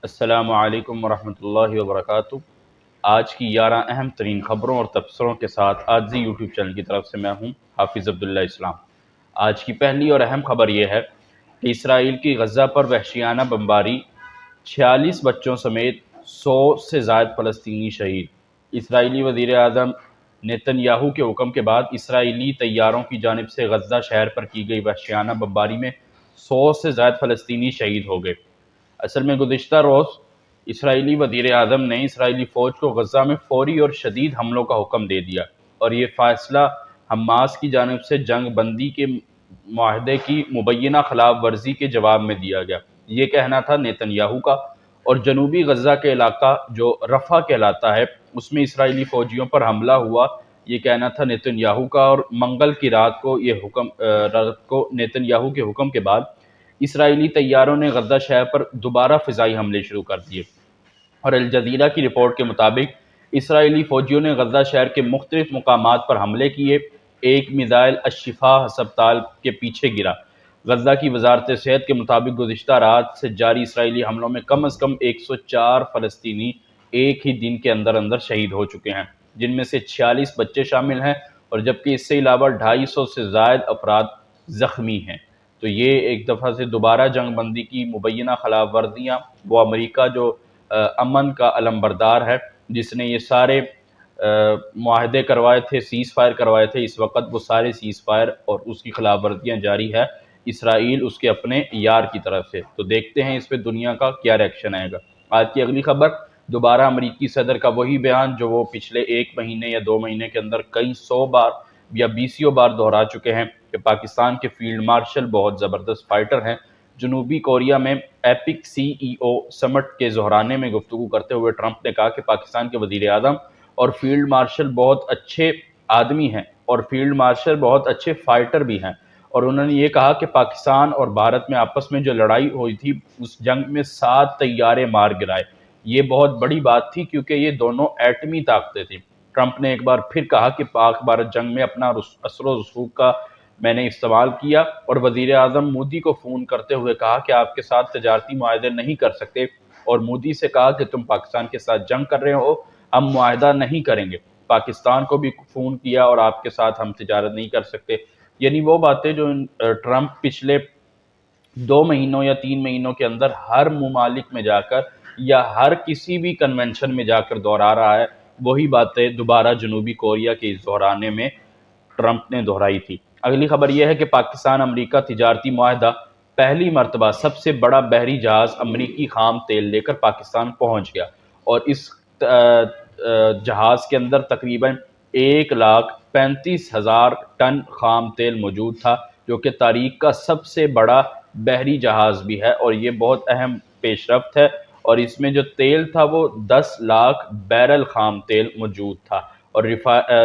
السلام علیکم ورحمۃ اللہ وبرکاتہ۔ آج کی 11 اہم ترین خبروں اور تبصروں کے ساتھ آجزی یوٹیوب چینل کی طرف سے میں ہوں حافظ عبداللہ اسلام۔ آج کی پہلی اور اہم خبر یہ ہے کہ اسرائیل کی غزہ پر وحشیانہ بمباری، 46 بچوں سمیت 100 سے زائد فلسطینی شہید۔ اسرائیلی وزیر اعظم نیتن یاہو کے حکم کے بعد اسرائیلی طیاروں کی جانب سے غزہ شہر پر کی گئی وحشیانہ بمباری میں 100 سے زائد فلسطینی شہید ہو گئے۔ اصل میں گزشتہ روز اسرائیلی وزیر اعظم نے اسرائیلی فوج کو غزہ میں فوری اور شدید حملوں کا حکم دے دیا، اور یہ فیصلہ حماس کی جانب سے جنگ بندی کے معاہدے کی مبینہ خلاف ورزی کے جواب میں دیا گیا۔ یہ کہنا تھا نیتن یاہو کا، اور جنوبی غزہ کے علاقہ جو رفح کہلاتا ہے اس میں اسرائیلی فوجیوں پر حملہ ہوا، یہ کہنا تھا نیتن یاہو کا۔ اور منگل کی رات کو نیتن یاہو کے حکم کے بعد اسرائیلی طیاروں نے غزہ شہر پر دوبارہ فضائی حملے شروع کر دیے، اور الجزیرہ کی رپورٹ کے مطابق اسرائیلی فوجیوں نے غزہ شہر کے مختلف مقامات پر حملے کیے۔ ایک میزائل الشفا ہسپتال کے پیچھے گرا۔ غزہ کی وزارت صحت کے مطابق گزشتہ رات سے جاری اسرائیلی حملوں میں کم از کم 104 فلسطینی ایک ہی دن کے اندر شہید ہو چکے ہیں، جن میں سے 46 بچے شامل ہیں، اور جبکہ اس سے علاوہ 250 سے زائد افراد زخمی ہیں۔ تو یہ ایک دفعہ سے دوبارہ جنگ بندی کی مبینہ خلاف ورزیاں، وہ امریکہ جو امن کا علمبردار ہے، جس نے یہ سارے معاہدے کروائے تھے، سیز فائر کروائے تھے، اس وقت وہ سارے سیز فائر اور اس کی خلاف ورزیاں جاری ہے، اسرائیل اس کے اپنے یار کی طرف سے۔ تو دیکھتے ہیں اس پہ دنیا کا کیا ریئیکشن آئے گا۔ آج کی اگلی خبر، دوبارہ امریکی صدر کا وہی بیان جو وہ پچھلے 1 مہینے یا 2 مہینے کے اندر کئی 100 بار یا 20 بار دہرا چکے ہیں کہ پاکستان کے فیلڈ مارشل بہت زبردست فائٹر ہیں۔ جنوبی کوریا میں ایپک CEO سمٹ کے ظہرانے میں گفتگو کرتے ہوئے ٹرمپ نے کہا کہ پاکستان کے وزیر اعظم اور فیلڈ مارشل بہت اچھے آدمی ہیں، اور فیلڈ مارشل بہت اچھے فائٹر بھی ہیں، اور انہوں نے یہ کہا کہ پاکستان اور بھارت میں آپس میں جو لڑائی ہوئی تھی اس جنگ میں 7 طیارے مار گرائے۔ یہ بہت بڑی بات تھی کیونکہ یہ دونوں ایٹمی طاقتیں تھیں۔ ٹرمپ نے ایک بار پھر کہا کہ پاک بھارت جنگ میں اپنا اثر و رسوخ کا میں نے استعمال کیا، اور وزیر اعظم مودی کو فون کرتے ہوئے کہا کہ آپ کے ساتھ تجارتی معاہدے نہیں کر سکتے، اور مودی سے کہا کہ تم پاکستان کے ساتھ جنگ کر رہے ہو، ہم معاہدہ نہیں کریں گے۔ پاکستان کو بھی فون کیا اور آپ کے ساتھ ہم تجارت نہیں کر سکتے۔ یعنی وہ باتیں جو ٹرمپ پچھلے 2 مہینوں یا 3 مہینوں کے اندر ہر ممالک میں جا کر یا ہر کسی بھی کنونشن میں جا کر دہرا رہا ہے، وہی باتیں دوبارہ جنوبی کوریا کے اس دہرانے میں ٹرمپ نے دہرائی تھی۔ اگلی خبر یہ ہے کہ پاکستان امریکہ تجارتی معاہدہ، پہلی مرتبہ سب سے بڑا بحری جہاز امریکی خام تیل لے کر پاکستان پہنچ گیا، اور اس جہاز کے اندر تقریباً 1,35,000 ٹن خام تیل موجود تھا، جو کہ تاریخ کا سب سے بڑا بحری جہاز بھی ہے، اور یہ بہت اہم پیش رفت ہے۔ اور اس میں جو تیل تھا وہ 10 لاکھ بیرل خام تیل موجود تھا، اور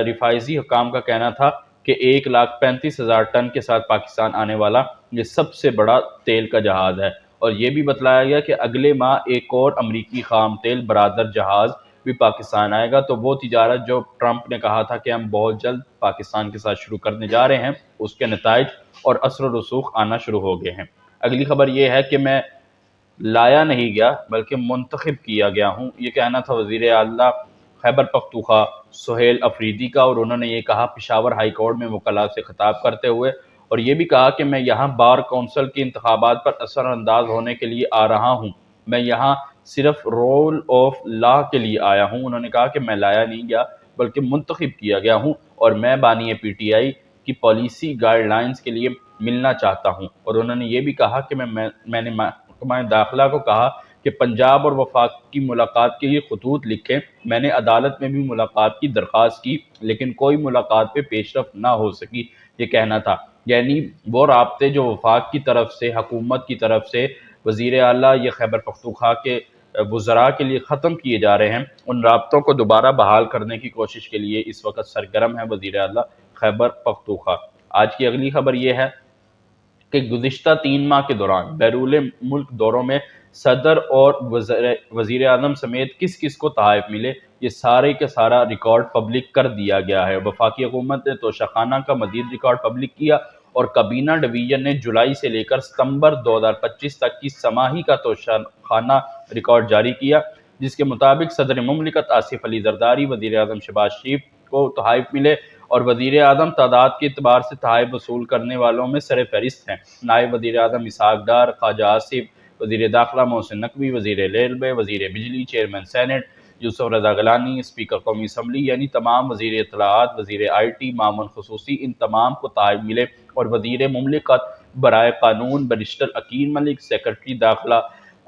رفائزی حکام کا کہنا تھا کہ 1,35,000 ٹن کے ساتھ پاکستان آنے والا یہ سب سے بڑا تیل کا جہاز ہے۔ اور یہ بھی بتلایا گیا کہ اگلے ماہ ایک اور امریکی خام تیل برادر جہاز بھی پاکستان آئے گا۔ تو وہ تجارت جو ٹرمپ نے کہا تھا کہ ہم بہت جلد پاکستان کے ساتھ شروع کرنے جا رہے ہیں، اس کے نتائج اور اثر و رسوخ آنا شروع ہو گئے ہیں۔ اگلی خبر یہ ہے کہ میں لایا نہیں گیا بلکہ منتخب کیا گیا ہوں، یہ کہنا تھا وزیر اعلیٰ خیبر پختونخوا سہیل افریدی کا، اور انہوں نے یہ کہا پشاور ہائی کورٹ میں وکلاء سے خطاب کرتے ہوئے، اور یہ بھی کہا کہ میں یہاں بار کونسل کے انتخابات پر اثر انداز ہونے کے لیے آ رہا ہوں، میں یہاں صرف رول آف لا کے لیے آیا ہوں۔ انہوں نے کہا کہ میں لایا نہیں گیا بلکہ منتخب کیا گیا ہوں، اور میں بانی PTI کی پالیسی گائیڈ لائنز کے لیے ملنا چاہتا ہوں۔ اور انہوں نے یہ بھی کہا کہ میں نے محکمہ داخلہ کو کہا کہ پنجاب اور وفاق کی ملاقات کے لیے خطوط لکھیں۔ میں نے عدالت میں بھی ملاقات کی درخواست کی، لیکن کوئی ملاقات پہ پیش رفت نہ ہو سکی، یہ کہنا تھا۔ یعنی وہ رابطے جو وفاق کی طرف سے، حکومت کی طرف سے وزیر اعلیٰ یہ خیبر پختونخوا کے وزراء کے لیے ختم کیے جا رہے ہیں، ان رابطوں کو دوبارہ بحال کرنے کی کوشش کے لیے اس وقت سرگرم ہے وزیر اعلیٰ خیبر پختونخوا۔ آج کی اگلی خبر یہ ہے کہ گزشتہ 3 ماہ کے دوران بیرون ملک دوروں میں صدر اور وزیر اعظم سمیت کس کس کو تحائف ملے، یہ سارے کا سارا ریکارڈ پبلک کر دیا گیا ہے۔ وفاقی حکومت نے توشہ خانہ کا مزید ریکارڈ پبلک کیا، اور کابینہ ڈویژن نے جولائی سے لے کر ستمبر 2025 تک کی سماحی کا توشیخانہ ریکارڈ جاری کیا، جس کے مطابق صدر مملکت آصف علی زرداری، وزیر اعظم شہباز شریف کو تحائف ملے اور وزیر اعظم تعداد کے اعتبار سے تحائف وصول کرنے والوں میں سر فہرست ہیں۔ نائب وزیر اعظم اسحاق ڈار، خواجہ آصف، وزیر داخلہ محسن نقوی، وزیر ریلوے، وزیر بجلی، چیئرمین سینٹ یوسف رضا گیلانی، اسپیکر قومی اسمبلی یعنی تمام وزیر اطلاعات، وزیر آئی ٹی، معاون خصوصی، ان تمام کو تحائف ملے اور وزیر مملکت برائے قانون بیرسٹر عقیل ملک، سیکرٹری داخلہ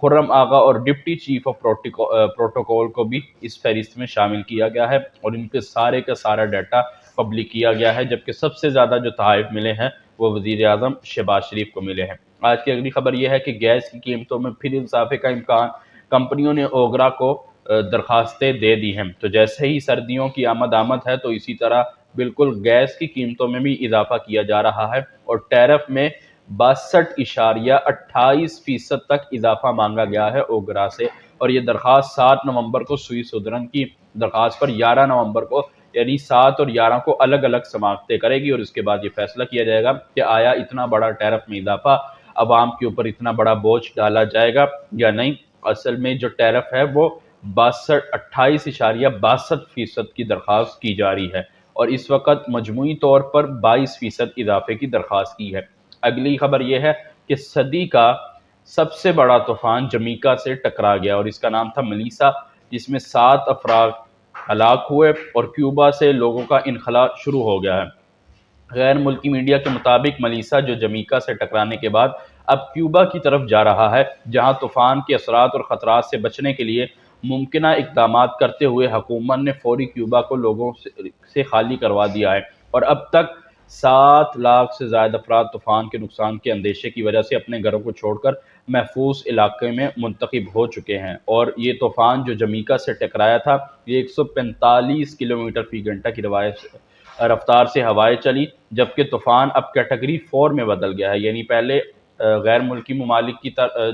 خرم آغا اور ڈپٹی چیف آف پروٹوکول کو بھی اس فہرست میں شامل کیا گیا ہے اور ان کے سارے کا سارا ڈیٹا پبلک کیا گیا ہے، جبکہ سب سے زیادہ جو تحائف ملے ہیں وہ وزیر اعظم شہباز شریف کو ملے ہیں۔ آج کی اگلی خبر یہ ہے کہ گیس کی قیمتوں میں پھر اضافے کا امکان، کمپنیوں نے اوگرا کو درخواستیں دے دی ہیں۔ تو جیسے ہی سردیوں کی آمد ہے تو اسی طرح بالکل گیس کی قیمتوں میں بھی اضافہ کیا جا رہا ہے اور ٹیرف میں 62.28% تک اضافہ مانگا گیا ہے اوگرا سے، اور یہ درخواست 7 نومبر کو سوئی سدرن کی درخواست پر 11 نومبر کو یعنی 7 اور 11 کو الگ الگ سماعتیں کرے گی اور اس کے بعد یہ فیصلہ کیا جائے گا کہ آیا اتنا بڑا ٹیرف میں اضافہ عوام کے اوپر اتنا بڑا بوجھ ڈالا جائے گا یا نہیں۔ اصل میں جو ٹیرف ہے وہ 28.62% کی درخواست کی جا رہی ہے اور اس وقت مجموعی طور پر 22% اضافے کی درخواست کی ہے۔ اگلی خبر یہ ہے کہ صدی کا سب سے بڑا طوفان جمیکا سے ٹکرا گیا اور اس کا نام تھا ملیسا، جس میں 7 افراد ہلاک ہوئے اور کیوبا سے لوگوں کا انخلاء شروع ہو گیا ہے۔ غیر ملکی میڈیا کے مطابق ملیسا جو جمیکا سے ٹکرانے کے بعد اب کیوبا کی طرف جا رہا ہے، جہاں طوفان کے اثرات اور خطرات سے بچنے کے لیے ممکنہ اقدامات کرتے ہوئے حکومت نے فوری کیوبا کو لوگوں سے خالی کروا دیا ہے اور اب تک 7 لاکھ سے زائد افراد طوفان کے نقصان کے اندیشے کی وجہ سے اپنے گھروں کو چھوڑ کر محفوظ علاقے میں منتقل ہو چکے ہیں۔ اور یہ طوفان جو جمیکا سے ٹکرایا تھا، یہ 145 کلومیٹر فی گھنٹہ کی رفتار سے ہوائیں چلی، جبکہ طوفان اب کیٹیگری 4 میں بدل گیا ہے۔ یعنی پہلے غیر ملکی ممالک کی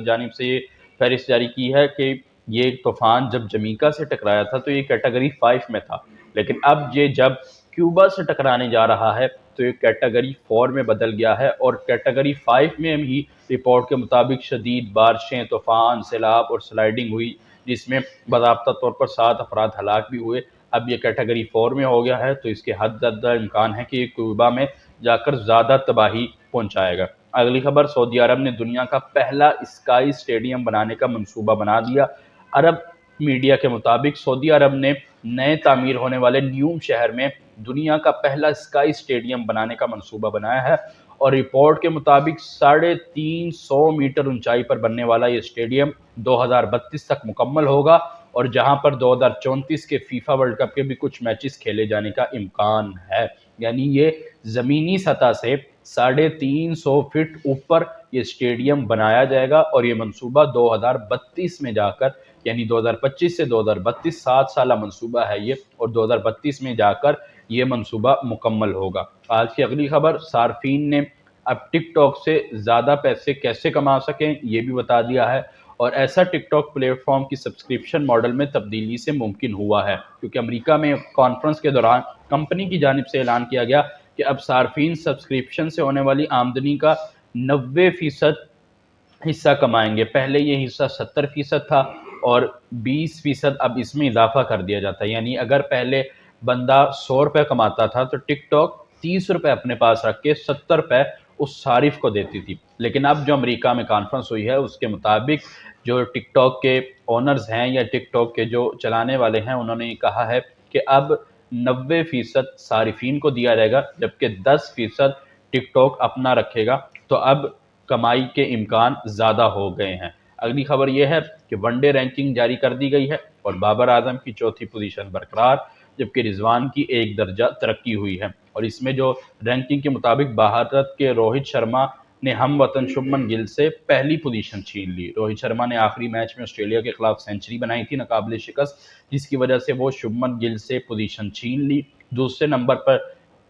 جانب سے یہ فہرست جاری کی ہے کہ یہ طوفان جب جمیکا سے ٹکرایا تھا تو یہ کیٹیگری 5 میں تھا، لیکن اب یہ جب کیوبا سے ٹکرانے جا رہا ہے تو یہ کیٹیگری 4 میں بدل گیا ہے اور کیٹیگری 5 میں ہی رپورٹ کے مطابق شدید بارشیں، طوفان، سیلاب اور سلائیڈنگ ہوئی، جس میں باضابطہ طور پر 7 افراد ہلاک بھی ہوئے۔ اب یہ کیٹیگری 4 میں ہو گیا ہے تو اس کے حد زیادہ امکان ہے کہ یہ کیوبا میں جا کر زیادہ تباہی پہنچائے گا۔ اگلی خبر، سعودی عرب نے دنیا کا پہلا اسکائی اسٹیڈیم بنانے کا منصوبہ بنا دیا۔ عرب میڈیا کے مطابق سعودی عرب نے نئے تعمیر ہونے والے نیوم شہر میں دنیا کا پہلا اسکائی اسٹیڈیم بنانے کا منصوبہ بنایا ہے اور رپورٹ کے مطابق 350 میٹر اونچائی پر بننے والا یہ اسٹیڈیم 2032 تک مکمل ہوگا اور جہاں پر 2034 کے فیفا ورلڈ کپ کے بھی کچھ میچز کھیلے جانے کا امکان ہے۔ یعنی یہ زمینی سطح سے 350 فٹ اوپر یہ اسٹیڈیم بنایا جائے گا اور یہ منصوبہ 2032 میں جا کر یعنی 2025 سے 2032 7 سالہ منصوبہ ہے یہ، اور 2032 میں جا کر یہ منصوبہ مکمل ہوگا۔ آج کی اگلی خبر، صارفین نے اب ٹک ٹاک سے زیادہ پیسے کیسے کما سکیں یہ بھی بتا دیا ہے اور ایسا ٹک ٹاک پلیٹ فارم کی سبسکرپشن ماڈل میں تبدیلی سے ممکن ہوا ہے، کیونکہ امریکہ میں کانفرنس کے دوران کمپنی کی جانب سے اعلان کیا گیا کہ اب صارفین سبسکرپشن سے ہونے والی آمدنی کا 90% حصہ کمائیں گے۔ پہلے یہ حصہ 70% تھا اور 20% اب اس میں اضافہ کر دیا جاتا ہے۔ یعنی اگر پہلے بندہ 100 روپے کماتا تھا تو ٹک ٹاک 30 روپے اپنے پاس رکھ کے 70 روپے اس صارف کو دیتی تھی، لیکن اب جو امریکہ میں کانفرنس ہوئی ہے اس کے مطابق جو ٹک ٹاک کے اونرز ہیں یا ٹک ٹاک کے جو چلانے والے ہیں انہوں نے یہ کہا ہے کہ اب 90% صارفین کو دیا جائے گا جبکہ 10% ٹک ٹاک اپنا رکھے گا، تو اب کمائی کے امکان زیادہ ہو گئے ہیں۔ اگلی خبر یہ ہے کہ ون ڈے رینکنگ جاری کر دی گئی ہے اور بابر اعظم کی چوتھی پوزیشن برقرار، جبکہ رضوان کی 1 درجہ ترقی ہوئی ہے اور اس میں جو رینکنگ کے مطابق بھارت کے روہت شرما نے ہم وطن شبمن گل سے پہلی پوزیشن چھین لی۔ روہت شرما نے آخری میچ میں آسٹریلیا کے خلاف سینچری بنائی تھی ناقابل شکست، جس کی وجہ سے وہ شبمن گل سے پوزیشن چھین لی۔ دوسرے نمبر پر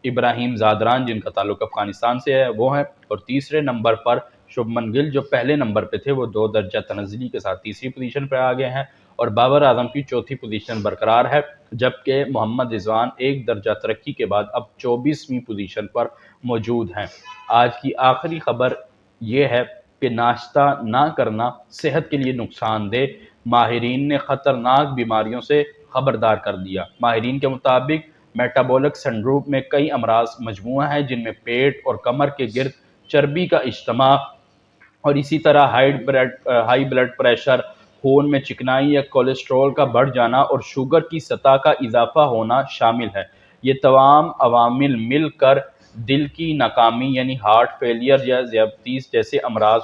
ابراہیم زادران جن کا تعلق افغانستان سے ہے وہ ہیں، اور تیسرے نمبر پر شبمن گل جو پہلے نمبر پہ تھے وہ 2 درجہ تنزلی کے ساتھ تیسری پوزیشن پر آ گئے ہیں اور بابر اعظم کی چوتھی پوزیشن برقرار ہے، جبکہ محمد رضوان ایک درجہ ترقی کے بعد اب 24ویں پوزیشن پر موجود ہیں۔ آج کی آخری خبر یہ ہے کہ ناشتہ نہ کرنا صحت کے لیے نقصان دہ، ماہرین نے خطرناک بیماریوں سے خبردار کر دیا۔ ماہرین کے مطابق میٹابولک سنڈروم میں کئی امراض مجموعہ ہیں جن میں پیٹ اور کمر کے گرد چربی کا اجتماع اور اسی طرح ہائی بلڈ پریشر، خون میں چکنائی یا کولیسٹرول کا بڑھ جانا اور شوگر کی سطح کا اضافہ ہونا شامل ہے۔ یہ تمام عوامل مل کر دل کی ناکامی یعنی ہارٹ فیلئر یا ذیابیطس جیسے امراض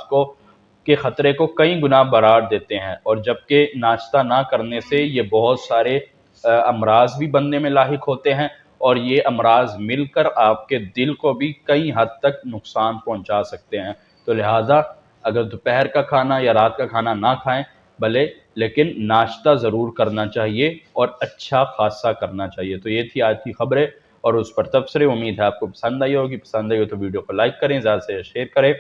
کے خطرے کو کئی گنا بڑھا دیتے ہیں، اور جبکہ ناشتہ نہ کرنے سے یہ بہت سارے امراض بھی بندے میں لاحق ہوتے ہیں، اور یہ امراض مل کر آپ کے دل کو بھی کئی حد تک نقصان پہنچا سکتے ہیں۔ تو لہٰذا اگر دوپہر کا کھانا یا رات کا کھانا نہ کھائیں بھلے، لیکن ناشتہ ضرور کرنا چاہیے اور اچھا خاصا کرنا چاہیے۔ تو یہ تھی آج کی خبریں اور اس پر تبصرے۔ امید ہے آپ کو پسند آئی ہوگی، پسند آئی ہو تو ویڈیو کو لائک کریں، زیادہ سے شیئر کریں۔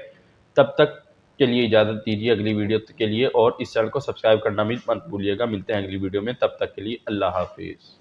تب تک کے لیے اجازت دیجیے اگلی ویڈیو کے لیے، اور اس چینل کو سبسکرائب کرنا بھی مت بھولیے گا۔ ملتے ہیں اگلی ویڈیو میں، تب تک کے لیے اللہ حافظ۔